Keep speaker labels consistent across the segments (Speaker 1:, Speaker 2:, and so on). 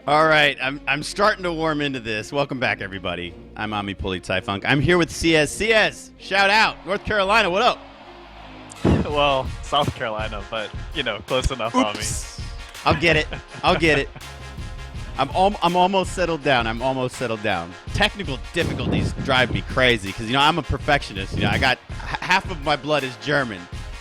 Speaker 1: All right, I'm starting to warm into this. Welcome back, everybody. I'm Ami Polizei-Funk. I'm here with CS. CS, shout out, North Carolina. What up?
Speaker 2: Well, South Carolina, but close enough, Ami.
Speaker 1: I'll get it. I'll get it. I'm almost settled down. Technical difficulties drive me crazy because I'm a perfectionist. I got half of my blood is German,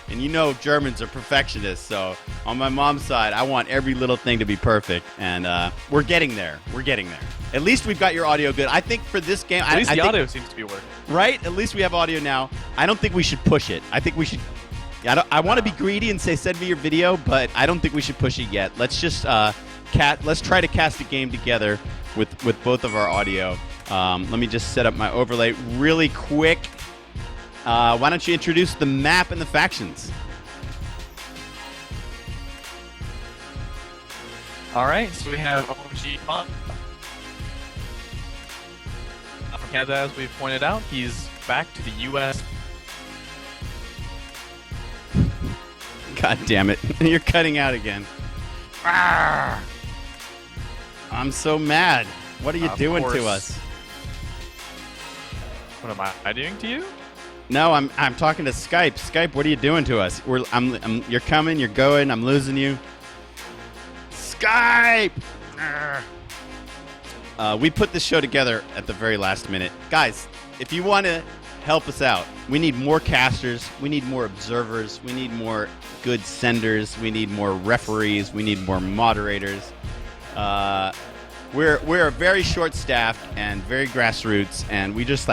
Speaker 1: and Germans are perfectionists. So on my mom's side, I want every little thing to be perfect, and we're getting there. At least we've got your audio good. I think for this game,
Speaker 2: at least the audio seems to be working.
Speaker 1: Right? At least we have audio now. I don't think we should push it. I think we should. I want to be greedy and say send me your video, but I don't think we should push it yet. Let's just let's try to cast a game together with both of our audio. Let me just set up my overlay really quick. Why don't you introduce the map and the factions?
Speaker 2: All right, so we have OMGPOP. From Canada, as we've pointed out, he's back to the U.S.
Speaker 1: God damn it. You're cutting out again. Arrgh. I'm so mad. What are you doing to us?
Speaker 2: What am I doing to you?
Speaker 1: No, I'm talking to Skype. Skype, what are you doing to us? You're coming, you're going, I'm losing you. Skype! We put this show together at the very last minute. Guys, if you want to help us out, we need more casters, we need more observers, we need more good senders, we need more referees, we need more moderators. We're very short-staffed and very grassroots, and we just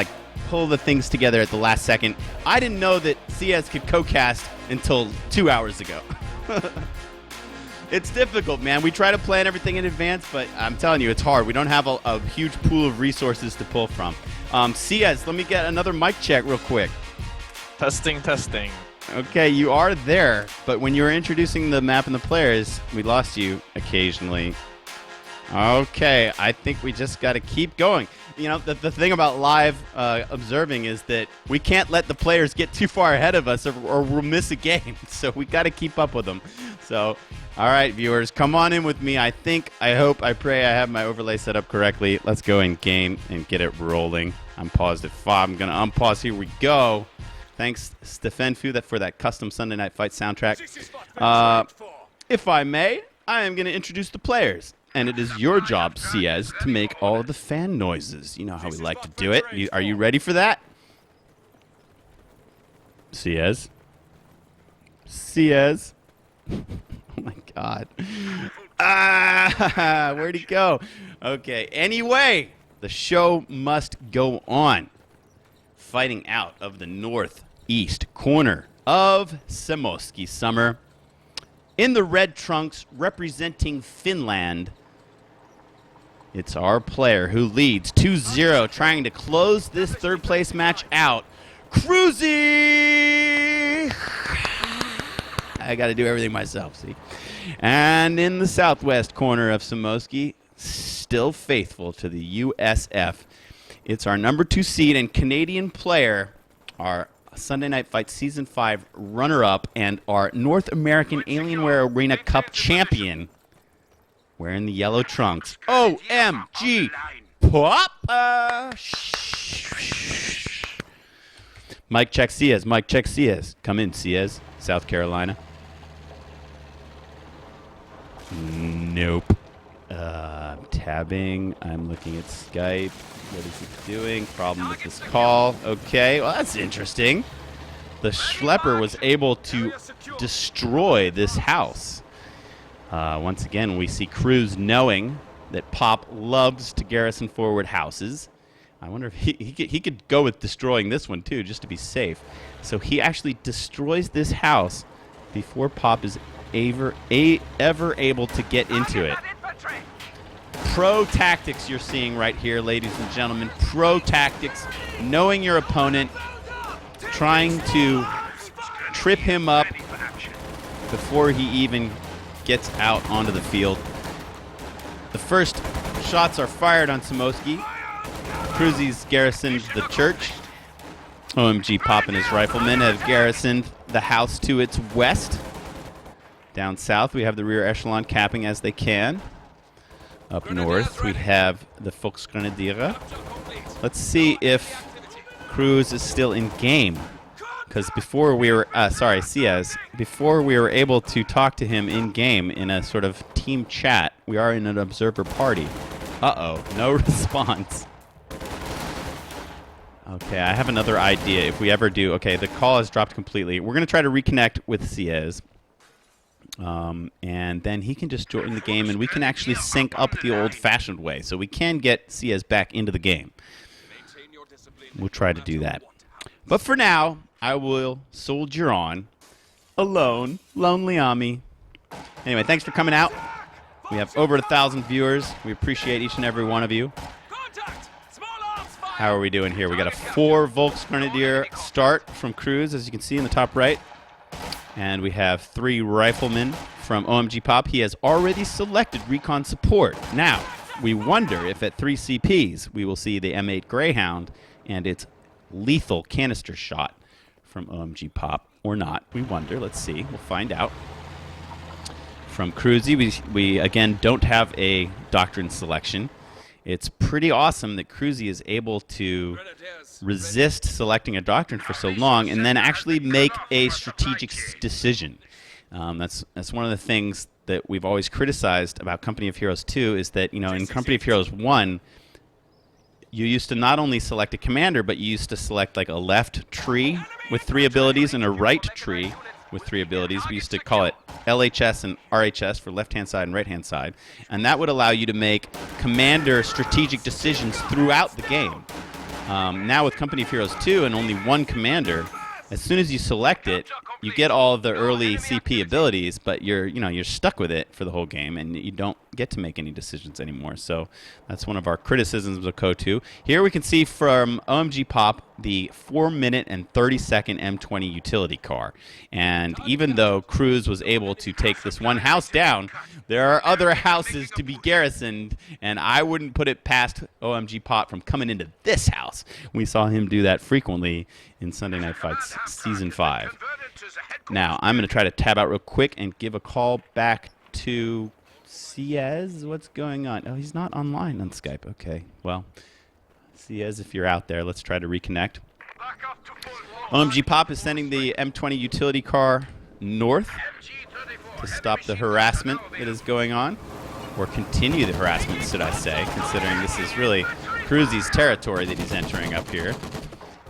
Speaker 1: pull the things together at the last second. I didn't know that CS could co-cast until 2 hours ago. It's difficult, man. We try to plan everything in advance, but I'm telling you, it's hard. We don't have a huge pool of resources to pull from. CS, let me get another mic check real quick.
Speaker 2: Testing.
Speaker 1: Okay, you are there, but when you were introducing the map and the players, we lost you occasionally. Okay, I think we just got to keep going. The thing about live observing is that we can't let the players get too far ahead of us or we'll miss a game. So we got to keep up with them. So, all right, viewers, come on in with me. I hope, I pray I have my overlay set up correctly. Let's go in game and get it rolling. I'm paused at 5. I'm going to unpause. Here we go. Thanks, Stefan Fu, for that custom Sunday Night Fight soundtrack. If I may, I am going to introduce the players. And it is your job, CS, to make all of the fan noises. You know how we like to do it. Are you ready for that? CS? CS? Oh, my God. Where'd he go? Okay, anyway, the show must go on. Fighting out of the northeast corner of Samoski Summer. In the red trunks, representing Finland, it's our player who leads 2-0, trying to close this third-place match out. Cruzz! I got to do everything myself, see? And in the southwest corner of Samoski, still faithful to the USF, it's our number 2 seed and Canadian player, our Sunday Night Fight Season 5 runner-up and our North American Alienware Arena Cup champion, wearing the yellow trunks. OMGPOP! Mic check CS. Mic check CS. Come in, CS. South Carolina. Nope. I'm tabbing. I'm looking at Skype. What is it doing? Problem with this call. Okay, well, that's interesting. The Schlepper was able to destroy this house. Once again, we see Cruzz knowing that Pop loves to garrison forward houses. I wonder if he could go with destroying this one, too, just to be safe. So he actually destroys this house before Pop is ever able to get into it. Pro tactics you're seeing right here, ladies and gentlemen. Pro tactics, knowing your opponent, trying to trip him up before he even gets out onto the field. The first shots are fired on Samoski. Cruzz's garrisoned the church. OMGPOP and his riflemen have garrisoned the house to its west. Down south, we have the rear echelon capping as they can. Up north, we have the Volksgrenadiere. Let's see if Cruzz is still in game. Because before we were, Ciez, before we were able to talk to him in game in a sort of team chat, we are in an observer party. Uh-oh, no response. Okay, I have another idea. If we ever do, okay, the call has dropped completely. We're going to try to reconnect with Ciez. And then he can just join the game, and we can actually sync up the old-fashioned way. So we can get Ciez back into the game. We'll try to do that. But for now, I will soldier on, alone, lonely Ami. Anyway, thanks for coming out. We have over 1,000 viewers. We appreciate each and every one of you. How are we doing here? We got a 4 Volksgrenadier start from Cruzz, as you can see in the top right. And we have 3 riflemen from OMGPOP. He has already selected recon support. Now, we wonder if at 3 CPs we will see the M8 Greyhound and its lethal canister shot from OMGPOP or not. We wonder. Let's see. We'll find out. From Cruzzy, we again don't have a doctrine selection. It's pretty awesome that Cruzzy is able to resist selecting a doctrine for so long and then actually make a strategic decision. That's one of the things that we've always criticized about Company of Heroes 2 is that, you know, in Company of Heroes 1, you used to not only select a commander, but you used to select like a left tree with 3 abilities and a right tree with 3 abilities. We used to call it LHS and RHS for left-hand side and right-hand side. And that would allow you to make commander strategic decisions throughout the game. Now with Company of Heroes 2 and only 1 commander, as soon as you select it, you get all of the early CP abilities, but you're stuck with it for the whole game, and you don't get to make any decisions anymore. So that's one of our criticisms of KO2. Here we can see from OMGPOP the 4-minute and 30-second M20 utility car. And even though Cruzz was able to take this one house down, there are other houses to be garrisoned, and I wouldn't put it past OMGPOP from coming into this house. We saw him do that frequently in Sunday Night Fights Season 5. Now, I'm going to try to tab out real quick and give a call back to Ciez. What's going on? Oh, he's not online on Skype. Okay, well, Ciez, if you're out there, let's try to reconnect. OMGPOP is sending the M20 utility car north to stop the harassment that is going on, or continue the harassment, should I say, considering this is really Cruzzy's territory that he's entering up here.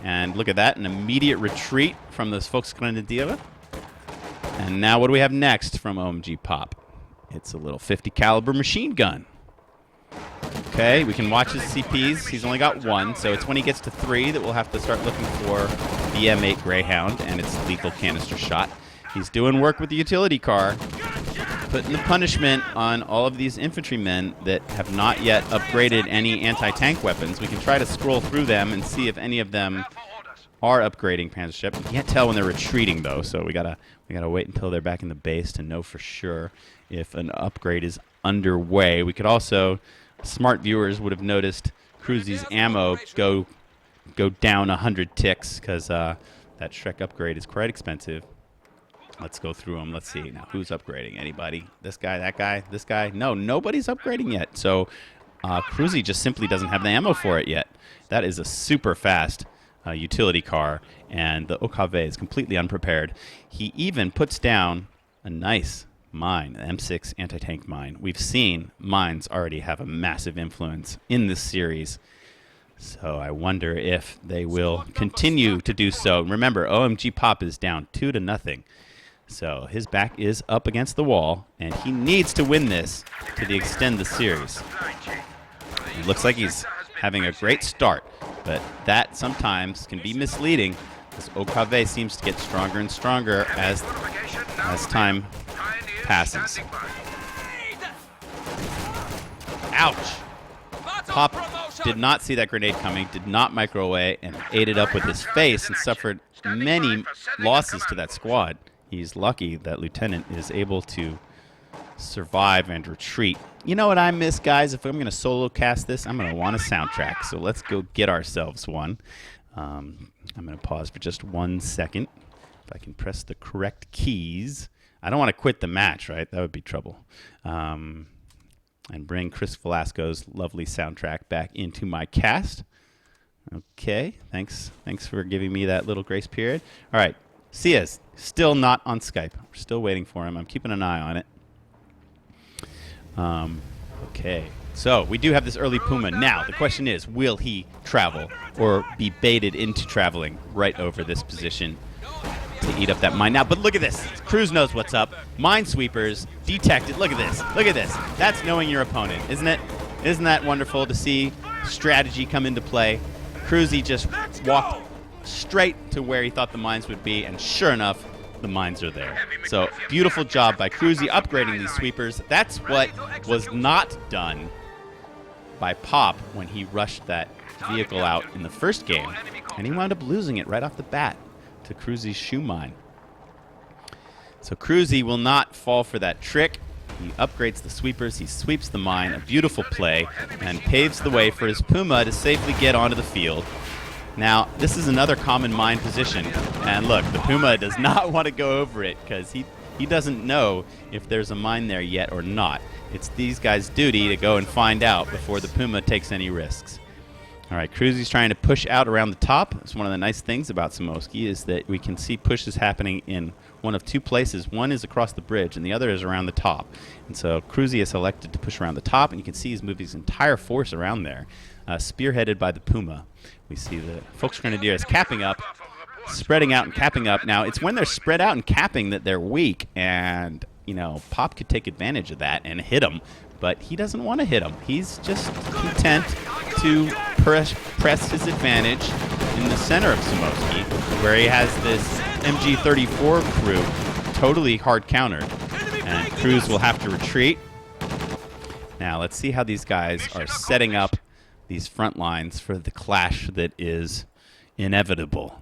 Speaker 1: And look at that, an immediate retreat from those Volksgrenadiere. And now what do we have next from OMGPOP? It's a little 50 caliber machine gun. Okay, we can watch his CPs. He's only got 1, so it's when he gets to 3 that we'll have to start looking for the M8 Greyhound and its lethal canister shot. He's doing work with the utility car, putting the punishment on all of these infantrymen that have not yet upgraded any anti-tank weapons. We can try to scroll through them and see if any of them are upgrading Panzership. We can't tell when they're retreating, though, so we gotta wait until they're back in the base to know for sure if an upgrade is underway. We could also, smart viewers would have noticed Cruzzy's ammo go down 100 ticks because that Shrek upgrade is quite expensive. Let's go through them. Let's see. Now, who's upgrading? Anybody? This guy, that guy, this guy? No, nobody's upgrading yet. So Cruzzy just simply doesn't have the ammo for it yet. That is a super fast utility car, and the OKV is completely unprepared. He even puts down a nice mine, an M6 anti-tank mine. We've seen mines already have a massive influence in this series. So I wonder if they will continue to do so. Remember, OMGPOP is down 2-0. So his back is up against the wall, and he needs to win this to extend the series. It looks like he's having a great start, but that sometimes can be misleading as OKV seems to get stronger and stronger as time passes. Ouch! Pop did not see that grenade coming, did not microwave, and ate it up with his face and suffered many losses to that squad. He's lucky that Lieutenant is able to survive and retreat. You know what I miss, guys? If I'm going to solo cast this, I'm going to want a soundtrack. So let's go get ourselves one. I'm going to pause for just 1 second. If I can press the correct keys. I don't want to quit the match, right? That would be trouble. and bring Chris Velasco's lovely soundtrack back into my cast. Okay, thanks for giving me that little grace period. All right, Sia's still not on Skype. We're still waiting for him. I'm keeping an eye on it. Okay, so we do have this early Puma. Now, the question is, will he travel or be baited into traveling right over this position to eat up that mine? Now, but look at this. Cruzz knows what's up. Minesweepers detected. Look at this. Look at this. That's knowing your opponent, isn't it? Isn't that wonderful to see strategy come into play? Cruzz just walked straight to where he thought the mines would be, and sure enough, the mines are there. So beautiful job by Cruzz upgrading these sweepers. That's what was not done by Pop when he rushed that vehicle out in the first game, and he wound up losing it right off the bat to Cruzz's shoe mine. So Cruzz will not fall for that trick. He upgrades the sweepers, he sweeps the mine, a beautiful play, and paves the way for his Puma to safely get onto the field. Now, this is another common mine position, and look, the Puma does not want to go over it because he doesn't know if there's a mine there yet or not. It's these guys' duty to go and find out before the Puma takes any risks. All right, Cruzz trying to push out around the top. It's one of the nice things about Samoski is that we can see pushes happening in one of two places. One is across the bridge, and the other is around the top. And so Cruzz has elected to push around the top, and you can see he's moving his entire force around there, spearheaded by the Puma. We see the Volksgrenadiers capping up, spreading out and capping up. Now, it's when they're spread out and capping that they're weak, and, you know, Pop could take advantage of that and hit him, but he doesn't want to hit him. He's just content to press his advantage in the center of Samoski, where he has this MG34 crew totally hard countered, and Cruzz will have to retreat. Now, let's see how these guys are setting up these front lines for the clash that is inevitable.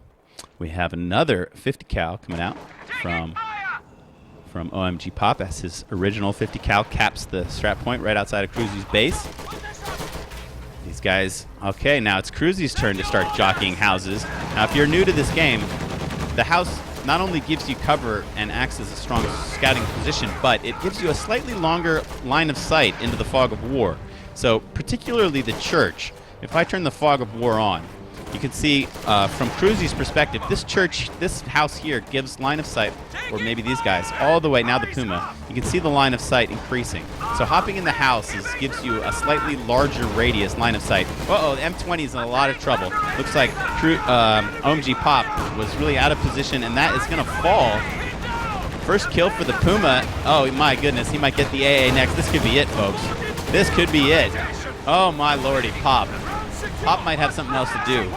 Speaker 1: We have another 50 cal coming out from OMGPOP as his original 50 cal caps the strap point right outside of Cruzz's base. These guys, okay, now it's Cruzz's turn to start jockeying houses. Now, if you're new to this game, the house not only gives you cover and acts as a strong scouting position, but it gives you a slightly longer line of sight into the fog of war. So particularly the church, if I turn the fog of war on, you can see from Cruzz's perspective, this house here gives line of sight, or maybe these guys, all the way, now the Puma, you can see the line of sight increasing. So hopping in the house gives you a slightly larger radius line of sight. Uh-oh, the M20 is in a lot of trouble. Looks like OMGPOP was really out of position, and that is going to fall. First kill for the Puma. Oh, my goodness, he might get the AA next. This could be it, folks. This could be it. Oh, my lordy, Pop. Pop might have something else to do.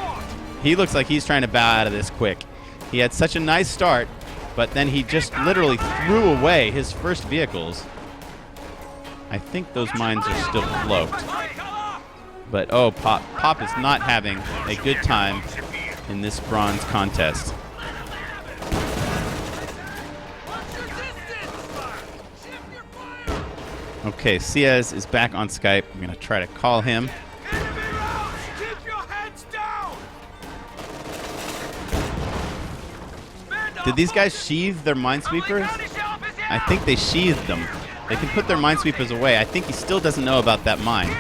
Speaker 1: He looks like he's trying to bow out of this quick. He had such a nice start, but then he just literally threw away his first vehicles. I think those mines are still cloaked. But, oh, Pop is not having a good time in this bronze contest. Okay, Ciaz is back on Skype. I'm going to try to call him. Did these guys sheathe their minesweepers? I think they sheathed them. They can put their minesweepers away. I think he still doesn't know about that mine.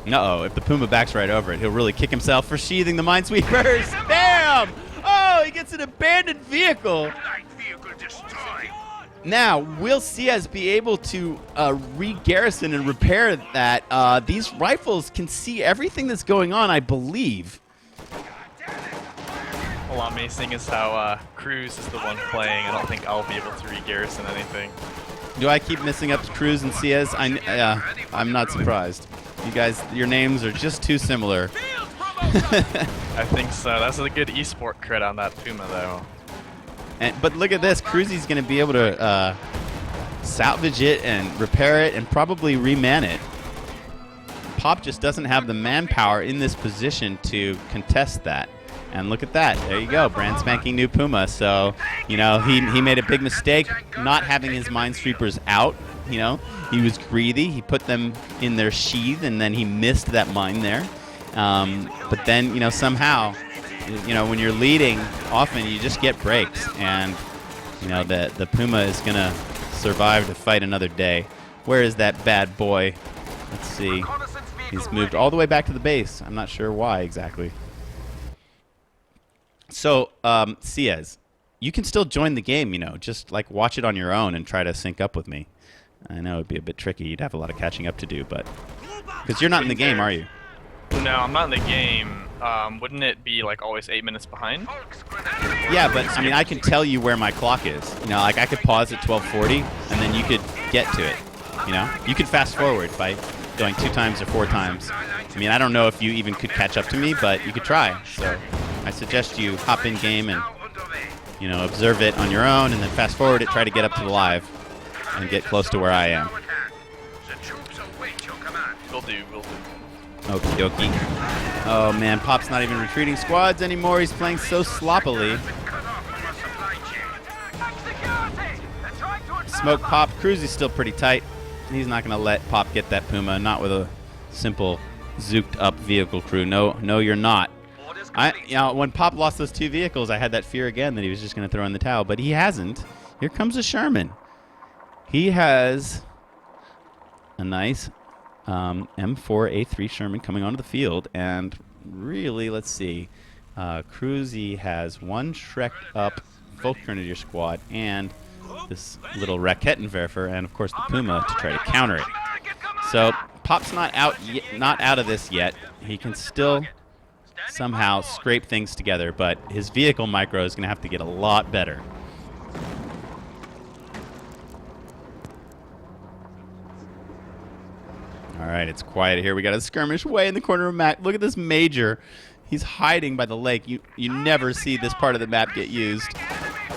Speaker 1: Uh-oh, if the Puma backs right over it, he'll really kick himself for sheathing the minesweepers. Damn! Oh, he gets an abandoned vehicle. Now, will Ciaz be able to re-garrison and repair that? These rifles can see everything that's going on, I believe.
Speaker 2: Well, amazing is how Cruzz is the one playing. I don't think I'll be able to re-garrison anything.
Speaker 1: Do I keep missing up Cruzz and Ciaz? I'm not surprised. You guys, your names are just too similar.
Speaker 2: I think so. That's a good esport crit on that Puma, though.
Speaker 1: But look at this. Cruzzy's going to be able to salvage it and repair it and probably reman it. Pop just doesn't have the manpower in this position to contest that. And look at that. There you go. Brand spanking new Puma. So, you know, he made a big mistake not having his minesweepers out. You know, he was greedy. He put them in their sheath, and then he missed that mine there. But then, you know, somehow, you know, when you're leading, often you just get breaks, and you know the Puma is gonna survive to fight another day. Where is that bad boy? Let's see. He's moved all the way back to the base. I'm not sure why exactly. So, Ciez, you can still join the game, you know. Just, like, watch it on your own and try to sync up with me. I know it'd be a bit tricky. You'd have a lot of catching up to do, but... Because you're not in the game, are you?
Speaker 2: No, I'm not in the game. Wouldn't it be, like, always 8 minutes behind?
Speaker 1: Yeah, but, I mean, I can tell you where my clock is. You know, like, I could pause at 12:40, and then you could get to it, you know? You could fast forward by going 2 times or 4 times. I mean, I don't know if you even could catch up to me, but you could try. So I suggest you hop in game and, you know, observe it on your own, and then fast forward it, try to get up to the live and get close to where I am.
Speaker 2: Will do, will do.
Speaker 1: Okie dokie. Oh man, Pop's not even retreating squads anymore. He's playing so sloppily. Smoke Pop. Cruzz is still pretty tight. He's not going to let Pop get that Puma. Not with a simple zooked up vehicle crew. No, you're not. You know, when Pop lost those 2 vehicles, I had that fear again that he was just going to throw in the towel, but he hasn't. Here comes a Sherman. He has a nice M4A3 Sherman coming onto the field, and really, let's see, Cruzz has 1 Shrek up Folk Grenadier squad and this little Rakettenwerfer, and of course the Puma to try to counter it. So Pop's not out of this yet. He can still somehow scrape things together, but his vehicle micro is going to have to get a lot better. All right, it's quiet here. We got a skirmish way in the corner of the map. Look at this Major. He's hiding by the lake. You never see this part of the map get used.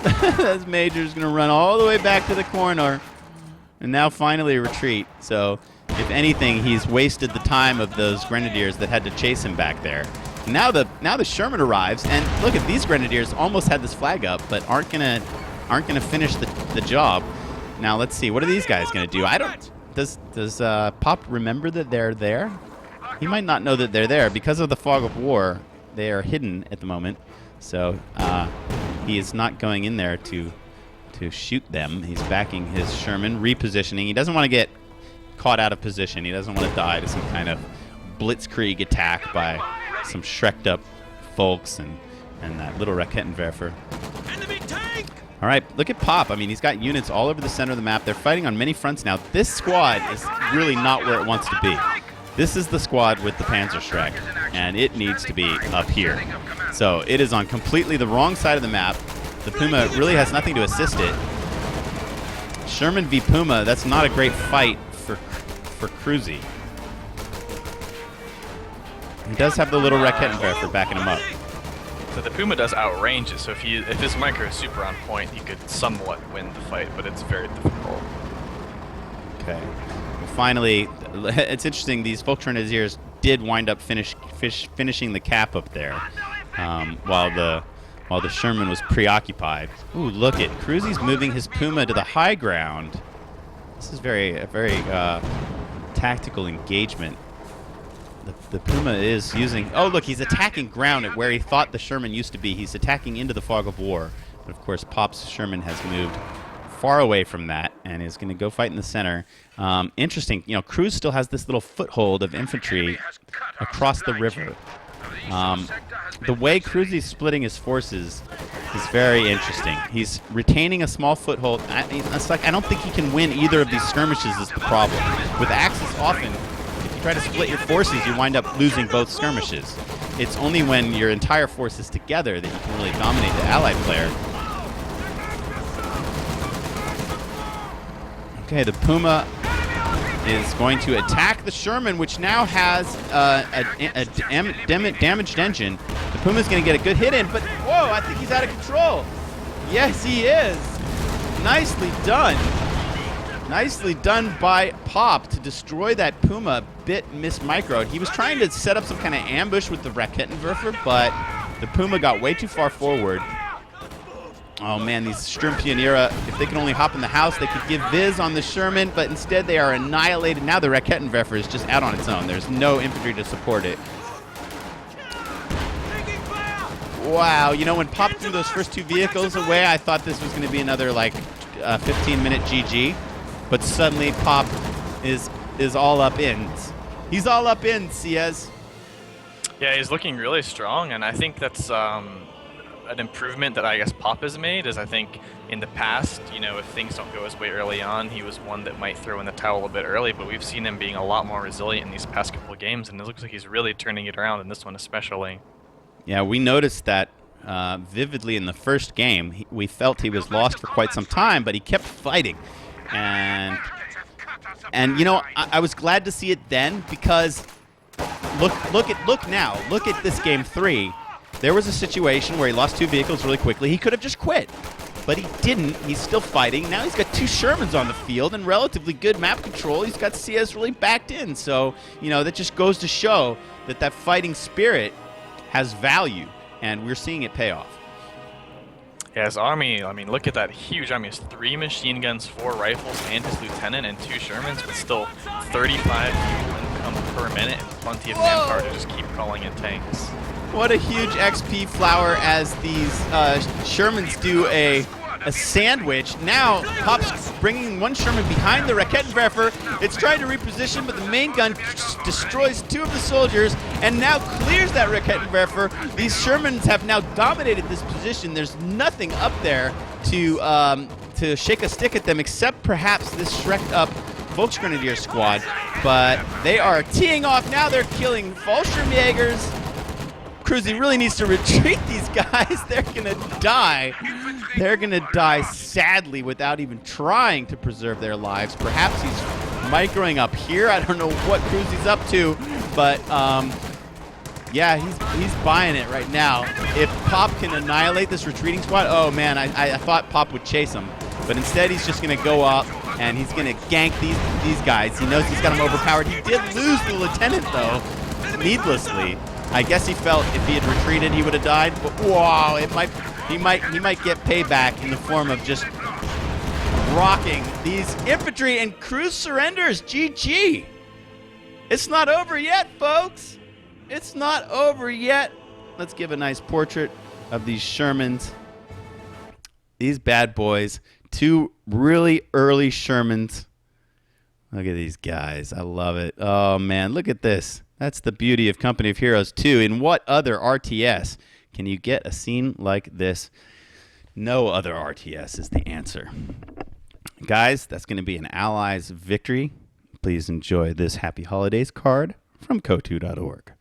Speaker 1: This Major's going to run all the way back to the corner. And now finally a retreat. So, if anything, he's wasted the time of those Grenadiers that had to chase him back there. Now the Sherman arrives, and look at these Grenadiers almost had this flag up, but aren't gonna finish the job. Now let's see, what are these guys gonna do? I don't. Does Pop remember that they're there? He might not know that they're there because of the fog of war. They are hidden at the moment, so he is not going in there to shoot them. He's backing his Sherman, repositioning. He doesn't want to get caught out of position. He doesn't want to die to some kind of blitzkrieg attack by some Shrek'd up folks and that little Rakettenwerfer. All right, look at Pop. I mean, he's got units all over the center of the map. They're fighting on many fronts now. This squad is really not where it wants to be. This is the squad with the Panzer Shrek, and it needs to be up here. So it is on completely the wrong side of the map. The Puma really has nothing to assist it. Sherman v. Puma, that's not a great fight for Cruzz. He does have the little Rakettenwerfer backing him up.
Speaker 2: So the Puma does outrange it, so if his micro is super on point, he could somewhat win the fight, but it's very difficult.
Speaker 1: Okay. Finally, it's interesting, these Folk Grenadiers did wind up finishing the cap up there, while the Sherman was preoccupied. Ooh, look it. Cruz's moving his Puma to the high ground. This is a very tactical engagement. The Puma is using... Oh, look, he's attacking ground at where he thought the Sherman used to be. He's attacking into the fog of war. But, of course, Pop's Sherman has moved far away from that and is going to go fight in the center. Interesting. You know, Cruzz still has this little foothold of infantry across the river. The way Cruzz is splitting his forces is very interesting. He's retaining a small foothold. It's like I don't think he can win either of these skirmishes is the problem. With Axis, often, if you try to split your forces, you wind up losing both skirmishes. It's only when your entire force is together that you can really dominate the allied player. Okay, the Puma is going to attack the Sherman, which now has a damaged engine. The Puma's going to get a good hit in, but whoa, I think he's out of control. Yes, he is. Nicely done. Nicely done by Pop to destroy that Puma a bit mismicroed. He was trying to set up some kind of ambush with the Rakettenwerfer, but the Puma got way too far forward. Oh man, these Sturmpioniere, if they could only hop in the house, they could give Viz on the Sherman, but instead they are annihilated. Now the Rakettenwerfer is just out on its own. There's no infantry to support it. Wow, you know, when Pop threw those first two vehicles away, I thought this was going to be another, like, 15-minute GG, but suddenly Pop is all up ins. He's all up in, Ciez.
Speaker 2: Yeah, he's looking really strong, and I think that's an improvement that I guess Pop has made. Is I think in the past, you know, if things don't go his way early on, he was one that might throw in the towel a bit early, but we've seen him being a lot more resilient in these past couple of games, and it looks like he's really turning it around in this one especially.
Speaker 1: Yeah, we noticed that vividly in the first game. We felt he was lost for quite some time, but he kept fighting. And you know, I was glad to see it then, because look now. Look at this game 3. There was a situation where he lost 2 vehicles really quickly. He could have just quit, but he didn't. He's still fighting. Now he's got 2 Shermans on the field and relatively good map control. He's got CS really backed in. So, you know, that just goes to show that fighting spirit has value, and we're seeing it pay off.
Speaker 2: Yeah, his army, I mean, look at that huge army. He has 3 machine guns, 4 rifles, and his lieutenant, and 2 Shermans, but still 35 income per minute and plenty of manpower to just keep calling in tanks.
Speaker 1: What a huge XP flower as these Shermans do a sandwich. Now, Pop's bringing 1 Sherman behind the Raketenwerfer. It's trying to reposition, but the main gun destroys 2 of the soldiers and now clears that Raketenwerfer. These Shermans have now dominated this position. There's nothing up there to shake a stick at them, except perhaps this shreked up Volksgrenadier squad. But they are teeing off now. They're killing Fallschirmjägers. Cruzz really needs to retreat these guys. They're going to die. They're going to die sadly without even trying to preserve their lives. Perhaps he's microing up here. I don't know what Cruzz is up to, but yeah, he's buying it right now. If Pop can annihilate this retreating squad, oh man, I thought Pop would chase him, but instead he's just going to go up and he's going to gank these guys. He knows he's got them overpowered. He did lose the lieutenant though, needlessly. I guess he felt if he had retreated, he would have died. But wow, he might get payback in the form of just rocking these infantry, and Cruzz surrenders. GG. It's not over yet, folks. It's not over yet. Let's give a nice portrait of these Shermans. These bad boys. 2 really early Shermans. Look at these guys. I love it. Oh man, look at this. That's the beauty of Company of Heroes 2. In what other RTS can you get a scene like this? No other RTS is the answer. Guys, that's going to be an Allies victory. Please enjoy this Happy Holidays card from Kotu.org.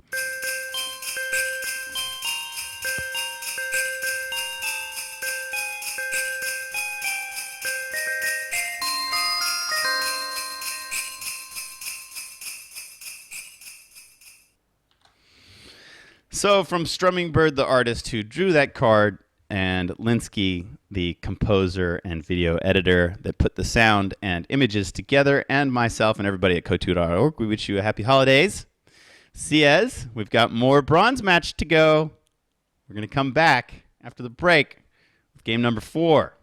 Speaker 1: So from Strumming Bird, the artist who drew that card, and Linsky, the composer and video editor that put the sound and images together, and myself and everybody at Kotu.org, we wish you a happy holidays. Ciez, we've got more bronze match to go. We're going to come back after the break with game number 4.